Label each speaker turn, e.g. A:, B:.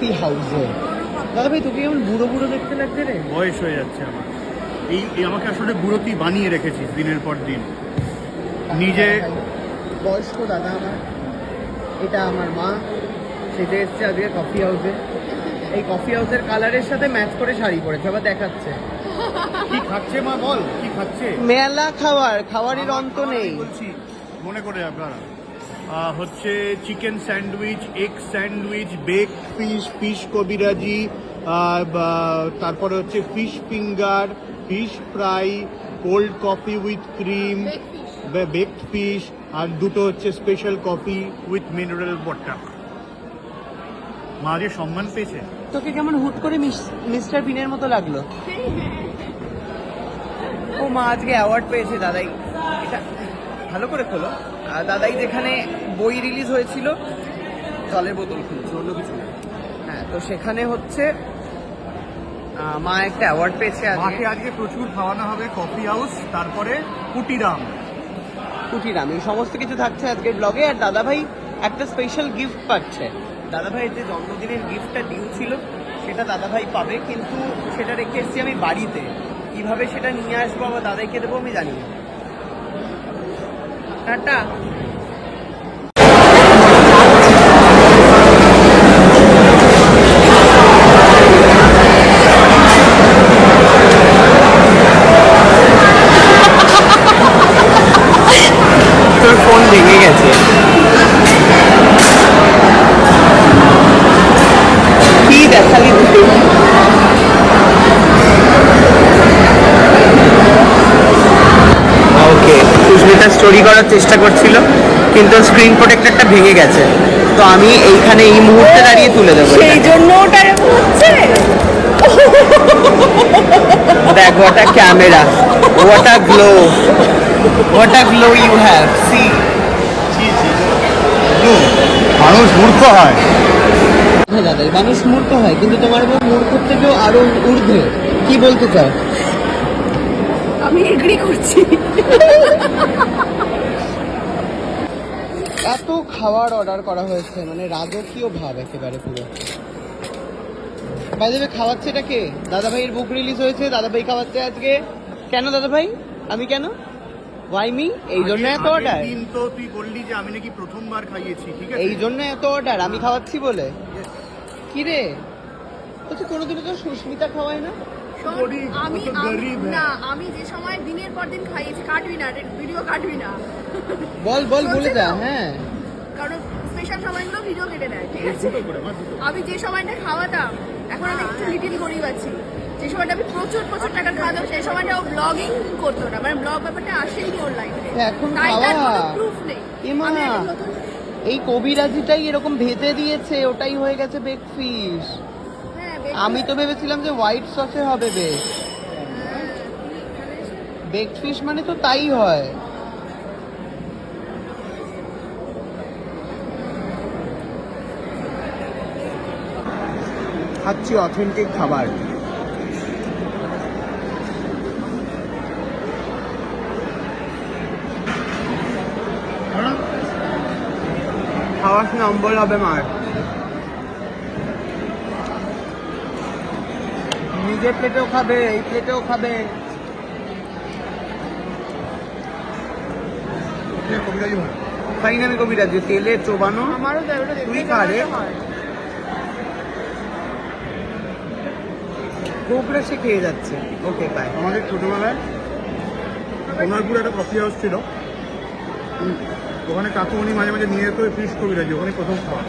A: Coffee হাউসে। দাদা ভাই তোকে কেমন বুড়ো বুড়ো দেখতে লাগছে রে?
B: বয়স হয়ে যাচ্ছে আমার। এই আমাকে আসলে বুড়োতি বানিয়ে রেখেছিস দিনের পর দিন নিজে।
A: বয়স্ক দাদা আমার, এটা আমার মা, সেটা এসছে আজকে কফি হাউসে। এই কফি হাউসের কালারের সাথে ম্যাচ করে শাড়ি পরেছে, আবার দেখাচ্ছে।
B: কি খাচ্ছে মা বল, কি খাচ্ছে?
A: মেলা খাওয়ারের অন্ত নেই।
B: বলছি মনে করে আপনারা হচ্ছে chicken sandwich, egg sandwich, bake fish, fish kabiraji, তারপরে হচ্ছে fish finger, fish fry, cold coffee with cream, baked fish, আর দুটো হচ্ছে special coffee with mineral water. মা যে সম্মান পেয়েছে।
A: তোকে কেমন হুট করে মিস্টার বিনের মতো লাগলো? ও মা আজকে অ্যাওয়ার্ড পেয়েছে দাদাই। এটা ভালো করে খোলো। দাদাই যেখানে বই রিলিজ হয়েছিল, জলের বোতল খুলছে, অন্য কিছু না। হ্যাঁ, তো সেখানে হচ্ছে মা একটা অ্যাওয়ার্ড পেয়েছে।
B: মাকে আজকে প্রচুর খাওয়ানো হবে। কফি হাউস, তারপরে কুটিরাম।
A: এই সমস্ত কিছু থাকছে আজকের ব্লগে। আর দাদাভাই একটা স্পেশাল গিফট পাচ্ছে। দাদাভাইয়ের যে জন্মদিনের গিফটটা ডিউ ছিল সেটা দাদাভাই পাবে, কিন্তু সেটা রেখে এসেছি আমি বাড়িতে। কিভাবে সেটা নিয়ে আসবো বা দাদাইকে দেবো আমি জানি না। টাটা। তোর ফোন ভেঙে গেছে। কি দেখালি তুই? ওকে, সুস্মিতা স্টোরি করার চেষ্টা করছিল কিন্তু স্ক্রিন প্রোটেক্টরটা ভেঙে গেছে, তো আমি এইখানে এই মুহূর্তে দাঁড়িয়ে তুলে দেবো।
C: সেই জন্য ওটা এরকম হচ্ছে।
A: দেখ, what a camera, what a glow you have, see.
B: মানুষ মূর্খ হয়।
A: হ্যাঁ দাদা, মানুষ মূর্খ হয়, কিন্তু তোমার বউ মূর্খর থেকেও আরো ঊর্ধ্বে। কি বলতে চাও?
C: আমি এগ্রি করছি।
A: এত খাবার অর্ডার করা হয়েছে, মানে রাজকীয় ভাব একেবারে পুরো। বাইরে খাওয়াচ্ছে এটা কে? দাদা ভাইয়ের বুক রিলিজ হয়েছে, দাদা ভাই খাওয়াচ্ছে আজকে। কেন দাদা ভাই? আমি কেন? Y me? এই জন্য এত অর্ডার?
B: তো তুই বললি যে আমি নাকি প্রথমবার খাইয়েছি, ঠিক আছে?
A: এই জন্য এত অর্ডার, আমি খাওয়াচ্ছি বলে? কি রে, তো কোনোদিনও তো সুস্মিতা খাওয়ায় না?
C: আমি যে সময় দিনের পর দিন খাইয়েছি, কাটবি না ভিডিও, কাটবি না,
A: বল বলে দা। হ্যাঁ,
C: কারণ স্পেশাল সময়গুলো ভিডিও কেটে দেয়, ঠিক আছে? আমি যে সময়টা খাওয়াতাম, এখন আমি একটু লিটিল গরিব আছি। যে সময়টা আমি প্রচুর টাকা খাওয়াতাম, সেই সময়টা ও ব্লগিং করতো না, মানে ব্লগ ব্যাপারটা আসেই ওর লাইফে।
A: এখন
C: তাই তার
A: খাওয়া
C: কোনো প্রুফ নেই। আমি একটা নতুন
A: এই কবিরাজিটাই এরকম ভেজে দিয়েছে, ওটাই হয়ে গেছে বেক ফিশ। আমি তো ভেবেছিলাম যে হোয়াইট সসে হবে বেক। বেক ফিশ মানে তো তাই হয়। খাচ্ছি অথেন্টিক খাবার। খাওয়ার নম্বর হবে মার। নিজের প্লেটেও খাবে, এই প্লেটেও খাবে। খাই না আমি কবিরাজি, তেলে চোবানো। আমারও তুই খা রে। গোবরা সে খেয়ে যাচ্ছে। Okay bye.
B: আমাদের ছোটবেলায় কোনারপুরে একটা কফি হাউস ছিল, ওখানে কাকুমণি মাঝে মাঝে নিয়ে যেত ফিশ কবিরাজি, ওখানে প্রথম খাওয়া।